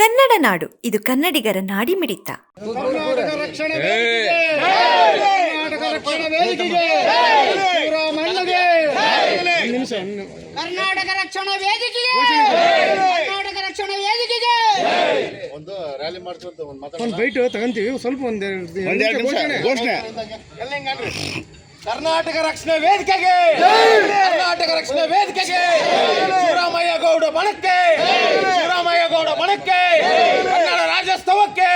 ಕನ್ನಡ ನಾಡು, ಇದು ಕನ್ನಡಿಗರ ನಾಡಿಮಿಡಿತ. ಕರ್ನಾಟಕ ರಕ್ಷಣಾ ವೇದಿಕೆಗೆ ಕರ್ನಾಟಕ ರಕ್ಷಣಾ ವೇದಿಕೆಗೆ ಕರ್ನಾಟಕ ರಕ್ಷಣಾ ವೇದಿಕೆಗೆ ಒಂದು ರ್ಯಾಲಿ ಮಾಡ್ಕೊಂತ ಒಂದು ಬೈಟ್ ತಗೊಂತೀವಿ. ಸ್ವಲ್ಪ ಒಂದೆರಡು ಘೋಷಣೆ. ಕರ್ನಾಟಕ ರಕ್ಷಣಾ ವೇದಿಕೆಗೆ, ಕರ್ನಾಟಕ ರಕ್ಷಣಾ ವೇದಿಕೆಗೆ, ಶಿವರಾಮಯ್ಯ ಗೌಡ ಬಣಕ್ಕೆ, ಶಿವರಾಮಯ್ಯ ಗೌಡ ಬಣಕ್ಕೆ, ಕನ್ನಡ ರಾಜ್ಯೋತ್ಸವಕ್ಕೆ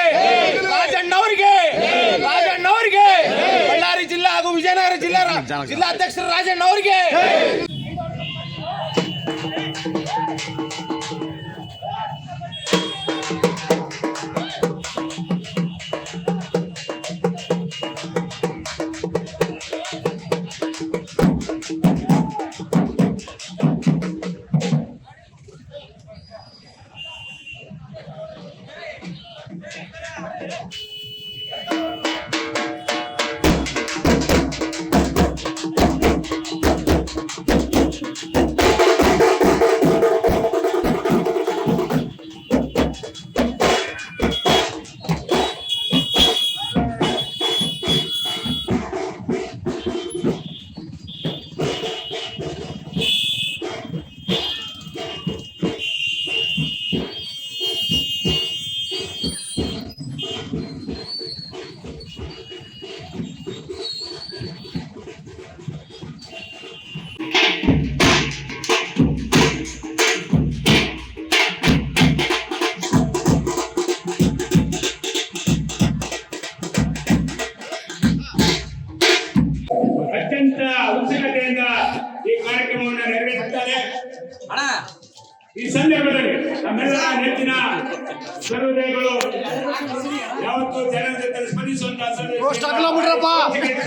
ರಾಜಣ್ಣವರಿಗೆ, ರಾಜಣ್ಣವರಿಗೆ, ಬಳ್ಳಾರಿ ಜಿಲ್ಲಾ ಹಾಗೂ ವಿಜಯನಗರ ಜಿಲ್ಲಾಧ್ಯಕ್ಷರು ರಾಜಣ್ಣವರಿಗೆ. ಅತ್ಯಂತ ಉತ್ಸುಕತೆಯಿಂದ ಈ ಕಾರ್ಯಕ್ರಮವನ್ನು ನೆರವೇರಿಸುತ್ತಾರೆ. ಈ ಸಂದರ್ಭದಲ್ಲಿ ನಮ್ಮೆಲ್ಲರ ನೆಚ್ಚಿನ ಸರ್ವೋದಯಗಳು ಯಾವತ್ತೂ ಜನರ ಜೊತೆ ಸ್ಪಂದಿಸುವಂತಹ ಕೊಡಿದ್ರ